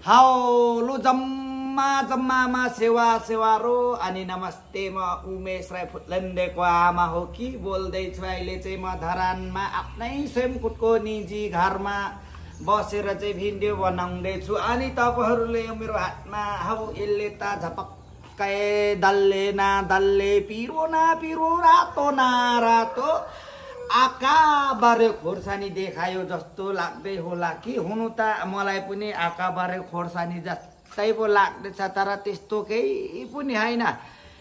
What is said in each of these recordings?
हाउलो जम्मा सेवा रो अनि नमस्ते म उमेश राई फुटलन्डेको आमा हो कि बोल्दैछु अहिले चाहिँ म धरानमा आफ्नै स्वयंकुटको निजी घरमा बसेर चाहिँ भिडियो बनाउँदैछु अनि तपाईहरुले मेरो हातमा हौ यसले त झपक्कै दल्ले ना दल्ले पिरो ना पिरो रातो ना रातो आकाबारे खोर्सानी देखायो जस्तो लाग्दै होला कि हुनु त मलाई पनि आकाबारे खोर्सानी जस्तै पो लाग्दैछ तर त्यस्तो केही पनि हैन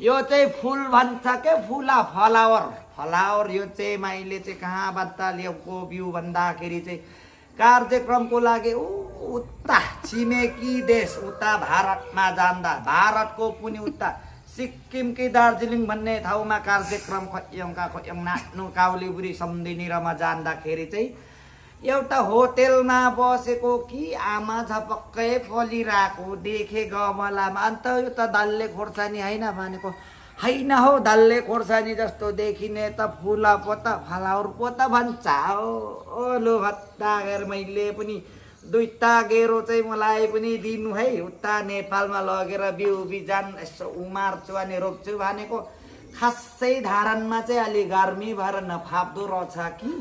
यो चाहिँ फुल भन्छ के फुला फ्लावर यो चाहिँ मैले चाहिँ कहाँबाट ल्याएको बिउ भन्दाखेरि चाहिँ कार्यक्रमको लागि उता छिमेकी देश उता भारतमा जाँदा भारतको पनि उता सिक्किम कि दार्जिलिङ भन्ने ठाउँमा कार्यक्रम खोयङ नाच्नु काउलीबुरी सम्धिनी रमा जाँदाखेरि चाहिँ एउटा होटेलमा बसेको कि आमा झपक्कै फलिरहेको देखे गमलामा अन्त यो त दल्ले खोर्सानी हैन भनेको हैन हौ दल्ले खोर्सानी जस्तो देखिने त फुला पो त फ्लावर पो त भन्छ ओ लो हत्ता गरेर मैले पनि दुईटा गेरो चाहिँ मलाई पनि दिनु है उता नेपालमा लगेर बिउ बिजन यसो उमार्छु अनि रोप्छु भनेको खासै धारणमा चाहिँ अलि गर्मी भएर नफाप्दो रहेछ कि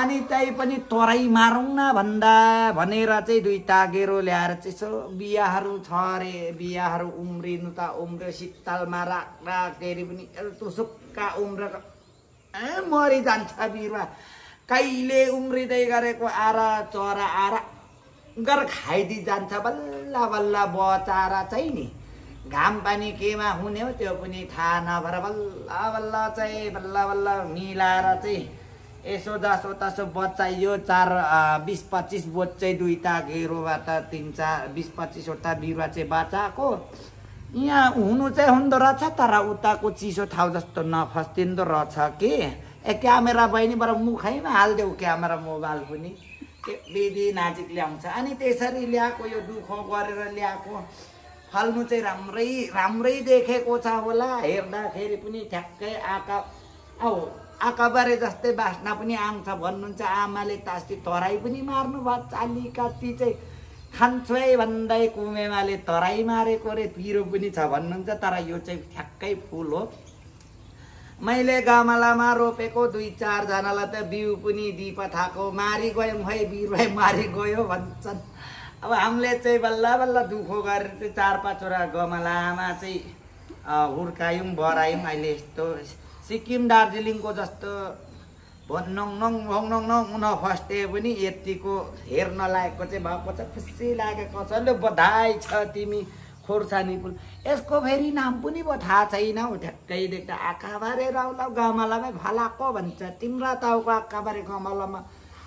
अनि त्यही पनि तराई मारौँ न भन्दा भनेर चाहिँ दुईटा गेरो ल्याएर चाहिँ यसो बियाहरू छ रे बियाहरू उम्रिनु त उम्र्यो शीतलमा राख्दाखेरि पनि टुसुक्का उम्रेको मरि जान्छ बिरुवा कहिले उम्रिँदै गरेको आरा चरा आरा गर खाइदि जान्छ बल्ल बल्ल बचारा चाहिँ नि घाम पानी केमा हुने हो त्यो पनि थाहा नभएर बल्ल चाहिँ बल्ल मिलाएर चाहिँ यसो जसो तसो बचाइयो 20-25 बोट चाहिँ दुईटा घेरोबाट 20-25 वटा बिरुवा चाहिँ बचाएको यहाँ हुनु चाहिँ हुँदो रहेछ तर उताको चिसो ठाउँ जस्तो नफस्टिँदो रहेछ कि क्यामेरा बहिनीबाट मुखैमा हालिदेऊ क्यामेरा मोबाइल पनि विधि नजिक ल्याउँछ अनि त्यसरी ल्याएको यो दुःख गरेर ल्याएको फल्नु चाहिँ राम्रै देखेको छ होला हेर्दाखेरि पनि ठ्याक्कै आकाबारे जस्तै बास्ना पनि आउँछ भन्नुहुन्छ आमाले त अस्ति तराई पनि मार्नु भयो चालीकाती चाहिँ खान्छु है भन्दै कुमेमाले तराई मारेको रे पिरो पनि छ भन्नुहुन्छ तर यो चाहिँ ठ्याक्कै फुल हो मैले गमलामा रोपेको 2-4 जनालाई त बिउ पनि दिपथाको मारि गयौँ है बिरुवा मारि गयो भन्छन् अब हामीले चाहिँ बल्ल दुःख गरेर चाहिँ 4-5 वटा गमलामा चाहिँ हुर्कायौँ बढायौँ अहिले यस्तो सिक्किम दार्जिलिङको जस्तो नङ नफस्टे पनि यतिको हेर्न लायकको चाहिँ भएको छ खुसी लागेको छ ल बधाई छ तिमी खोर्सानी फुल यसको फेरि नाम पनि थाहा छैन हौ ठ्याक्कै देख्दा आकाबारे राउला गमलामै फलाएको भन्छ तिम्रा टाउको आकाबारे गमलामा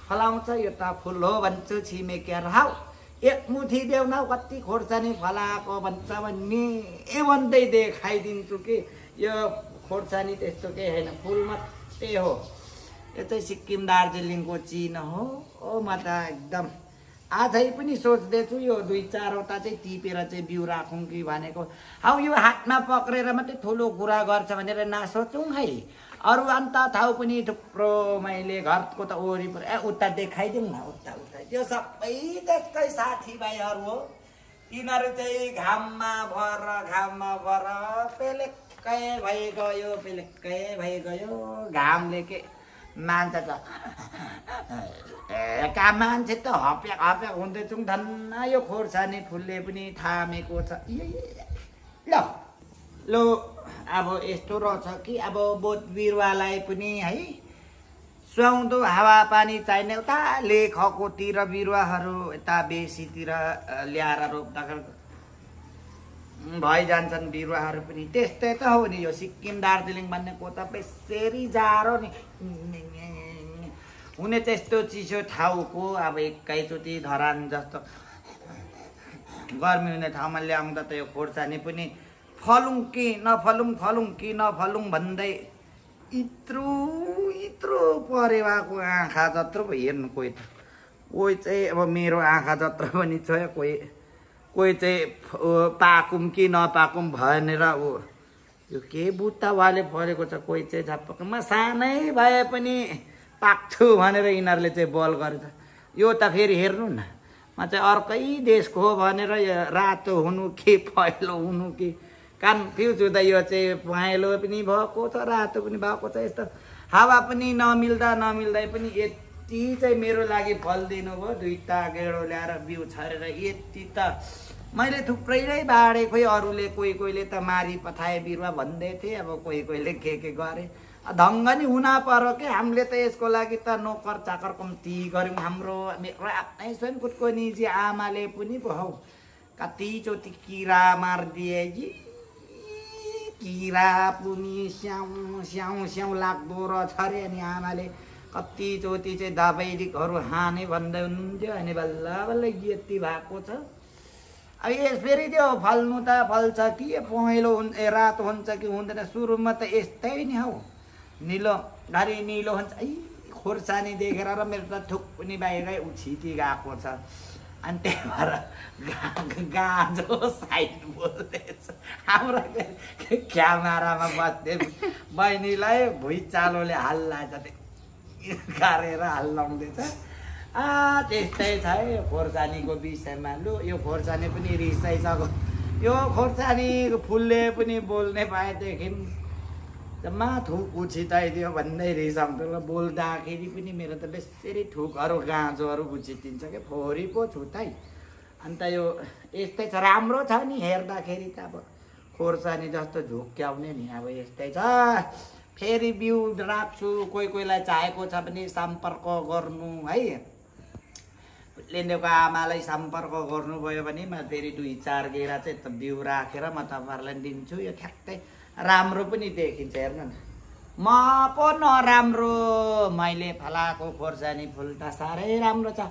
फलाउँछ यो त फुल हो भन्छु छिमेकीहरू हौ एक मुठी देऊ न कति खोर्सानी फलाएको भन्छ भन्दै देखाइदिन्छु कि यो खोर्सानी त्यस्तो केही हैन फुल मात्रै हो यो चाहिँ सिक्किम दार्जिलिङको चिनो हो म त एकदम आजै पनि सोच्दैछु यो 2-4 वटा चाहिँ टिपेर चाहिँ बिउ राखौँ कि भनेको हौ यो हातमा पक्रेर मात्रै ठुलो कुरा गर्छ भनेर नसोचौँ है अरू अन्त ठाउँ पनि थुप्रो मैले घरको त वरिपरि उता देखाइदिउँ न उता त्यो सबै त्यसकै साथीभाइहरू हो तिनीहरू चाहिँ घाममा भर पेलेक्कै भइगयो घामले के मान्छ त मान्छे त हप्याक हुँदैछौँ धन्न यो खोर्सानी फुलले पनि थामेको छ ल अब यस्तो रहेछ कि अब बोट बिरुवालाई पनि है सुहाउँदो हावापानी चाहिने उता लेखकोतिर बिरुवाहरू यता बेसीतिर ल्याएर रोप्दाखेरि भइजान्छन् बिरुवाहरू पनि त्यस्तै त हो नि यो सिक्किम दार्जिलिङ भन्नेको त बेसरी जाडो नि हुने त्यस्तो चिसो ठाउँको अब एकैचोटि धरान जस्तो गर्मी हुने ठाउँमा ल्याउँदा त यो खोर्सानी पनि फलौँ कि नफलौँ भन्दै इत्रो परेवाको आँखा जत्रो पो हेर्नु कोही चाहिँ अब मेरो आँखा जत्रो पनि छ कोही चाहिँ पाकुम कि नपाकुम भनेर यो के बुट्टावाले फरेको छ कोही चाहिँ झपक्कमा सानै भए पनि पाक्छु भनेर यिनीहरूले चाहिँ बल गरेछ यो त फेरि हेर्नु न म चाहिँ अर्कै देशको हो भनेर रातो हुनु के पहेँलो हुनु कि कन्फ्युज हुँदा यो चाहिँ पहेँलो पनि भएको छ रातो पनि भएको छ। यस्तो हावा पनि नमिल्दै पनि यति चाहिँ मेरो लागि फल दिनुभयो। 2टा गेडो ल्याएर बिउ छरेर यति त मैले थुप्रै नै बाँडे। खोइ अरूले कोहीले त मारी पठाए बिरुवा भन्दै थिए। अब कोहीले के गरे ढङ्ग नि हुन पर्यो कि हामीले त यसको लागि त नोकर चाकर कम्ती गऱ्यौँ। मेरो आफ्नै स्वयंकुटको निजी आमाले पनि हौ कतिचोटि किरा मारिदिए कि किरा पनि स्याउ लाग्दो रहेछ अरे। अनि आमाले कतिचोटि चाहिँ दबाईहरू हाने भन्दै हुनुहुन्थ्यो। अनि बल्ल यति भएको छ। अब यस फेरि त्यो फल्नु त फल्छ कि पहेँलो रातो हुन्छ कि हुँदैन। सुरुमा त यस्तै नि हौ निलो घरि निलो हुन्छ। खोर्सानी देखेर र मेरो त थुक पनि बाहिरै उछिटी गएको छ। अनि त्यही भएर गाँजो साइड बोल्दैछ। हाम्रो क्यामेरामा बस्दै बहिनीलाई भुइँचालोले हल्ला गारेर हल्लाउँदैछ। त्यस्तै छ है खोर्सानीको विषयमा। लु यो खोर्सानी पनि रिसाइसक्यो। यो खोर्सानीको फुलले पनि बोल्ने पाएदेखि जम्मा थुक उछिटाइदियो भन्दै रिसाउँथ्यो। बोल्दाखेरि पनि मेरो त बेसरी थुकहरू गाँजोहरू उछिटिन्छ क्या फोहोरी पो छुटाइ। अन्त यो यस्तै छ राम्रो छ नि हेर्दाखेरि त। अब खोर्सानी जस्तो झुक्क्याउने नि अब यस्तै छ। फेरि बिउ राख्छु कोहीलाई चाहेको छ भने सम्पर्क गर्नु है। लेन्डेको आमालाई सम्पर्क गर्नुभयो भने म फेरि 2-4 गेरा चाहिँ त बिउ राखेर म तपाईँहरूलाई दिन्छु। यो ठ्याक्कै राम्रो पनि देखिन्छ हेर्नु न। म पो नराम्रो मैले फलाएको खोर्सानी फुल त साह्रै राम्रो छ।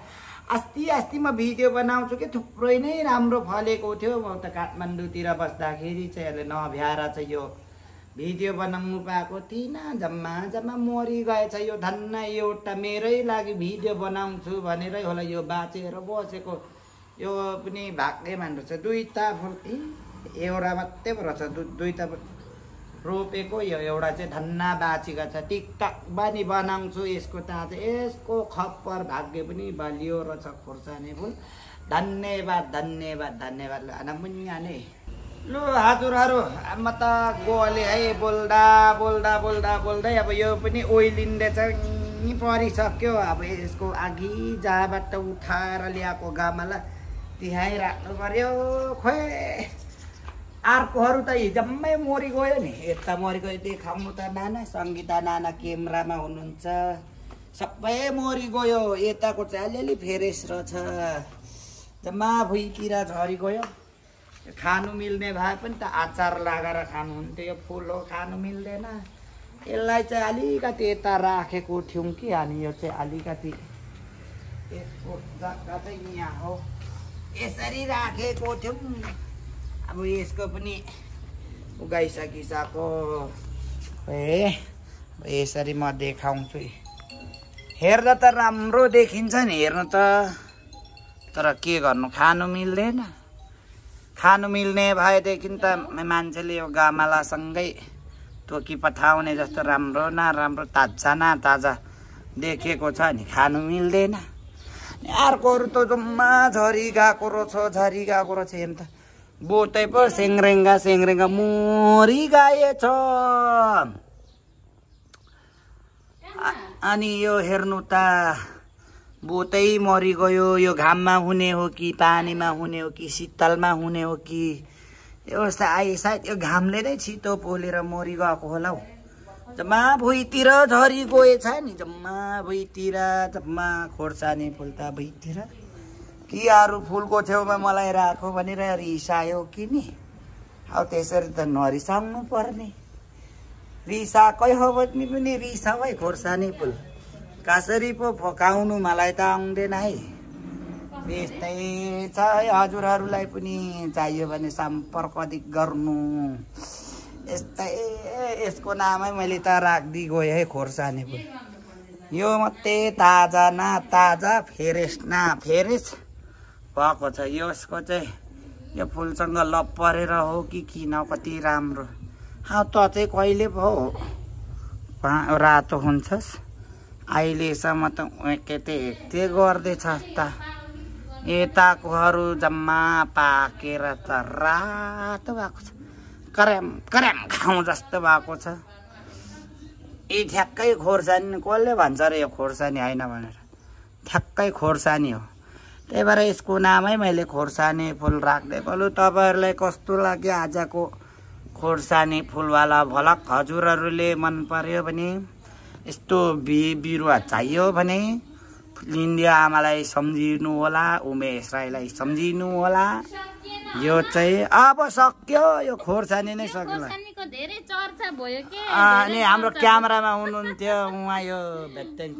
अस्ति म भिडियो बनाउँछु कि थुप्रै नै राम्रो फलेको थियो। म त काठमाडौँतिर बस्दाखेरि चाहिँ अहिले नभ्याएर चाहिँ यो भिडियो बनाउनु पाएको थिइनँ। जम्मा मरि गएछ। यो धन्न एउटा मेरै लागि भिडियो बनाउँछु भनेरै होला यो बाँचेर बसेको। यो पनि भाग्यमान रहेछ। 2टा फुल एउटा मात्रै रहेछ। 2टा रोपेको यो एउटा चाहिँ धन्ना बाँचेको छ। टिकटक पनि बनाउँछु यसको त। यसको खप्पर भाग्य पनि बलियो रहेछ खोर्सानी फुल। धन्यवाद मुन्या नै। लु हजुरहरू म त गोले है बोल्दै अब यो पनि ओइलिँदैछ नि परिसक्यो। अब यसको अघि जहाँबाट उठाएर ल्याएको गमला त्यहीँ राख्नु पर्यो। खोइ अर्कोहरू त हिजम्मै मरि गयो नि। यता मरि गयो देखाउनु त नाना सङ्गीता नाना क्यामेरामा हुनुहुन्छ। सबै मरि गयो। यताको चाहिँ अलिअलि फ्रेस रहेछ। जम्मा भुइँतिर झरी गयो। खानु मिल्ने भए पनि त अचार लगाएर खानुहुन्थ्यो। यो फुल हो खानु मिल्दैन। यसलाई चाहिँ अलिकति यता राखेको थियौँ कि। अनि यो चाहिँ अलिकति यसको जग्गा चाहिँ यहाँ हो यसरी राखेको थियौँ। अब यसको पनि उगाइसकिसक्यो। यसरी म देखाउँछु। हेर्दा त राम्रो देखिन्छ नि हेर्नु त। तर के गर्नु खानु मिल्दैन। खानु मिल्ने भएदेखि त मान्छेले यो गमलासँगै तोकी पठाउने जस्तो राम्रो न राम्रो ताजा देखेको छ नि खानु मिल्दैन। अर्कोहरू त जम्मा झरी गएको रहेछ। हेर्नु त बोटै पो सेङ्रेङ्गा मरि गएछ। अनि यो हेर्नु त बोटै मरि गयो। यो घाममा हुने हो कि पानीमा हुने हो कि शीतलमा हुने हो कि यो सायद यो घामले नै छिटो पोलेर मरि गएको होला हौ। जम्मा भुइँतिर झरी गएछ नि। जम्मा भुइँतिर जम्मा खोर्सानी फुल त भुइँतिर कि अरू फुलको छेउमा मलाई राखो भनेर रिसायो कि नि। अब त्यसरी त नरिसाउनु पर्ने। रिसाकै हो भने पनि रिसाउ है खोर्सानी फुल। कसरी पो फकाउनु मलाई त आउँदैन है। यस्तै छ है। हजुरहरूलाई पनि चाहियो भने सम्पर्क गर्नु। यस्तै यसको नामै मैले त राख्दै गएँ है खोर्सानी फुल। यो मात्रै ताजा न ताजा फ्रेस न फ्रेस भएको छ। यसको चाहिँ यो फुलसँग लप परेर हो कि किन कति राम्रो। त चाहिँ कहिले पो रातो हुन्छस्। अहिलेसम्म त के गर्दैछ त यताकोहरू जम्मा पाकेर त रातो भएको छ कर्याम कर्याम खाउँ जस्तो भएको छ यी ठ्याक्कै खोर्सानी कसले भन्छ अरे यो खोर्सानी होइन भनेर ठ्याक्कै खोर्सानी हो त्यही भएर यसको नामै मैले खोर्सानी फुल राखिदिएको लु तपाईँहरूलाई कस्तो लाग्यो आजको खोर्सानी फुलवाला भलक हजुरहरूले मन पर्यो भने यस्तो बिरुवा चाहियो भने लिन्दिया आमालाई सम्झिनु होला उमेश राईलाई सम्झिनु होला यो चाहिँ अब सक्यो यो खोर्सानी नै सक्यो अनि हाम्रो क्यामेरामा हुनुहुन्थ्यो उहाँ यो भेट्टेङ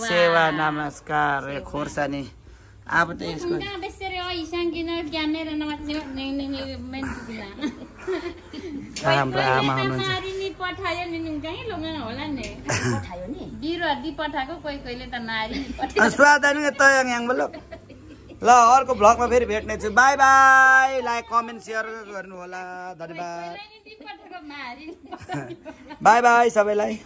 सेवा नमस्कार खोर्सानी अब त यसको हाम्रो आमा हुनुहुन्छ ल अर्को भ्लगमा फेरि भेट्ने छु by by like comment share गर्नु होला धन्यवाद बाई बाई सबैलाई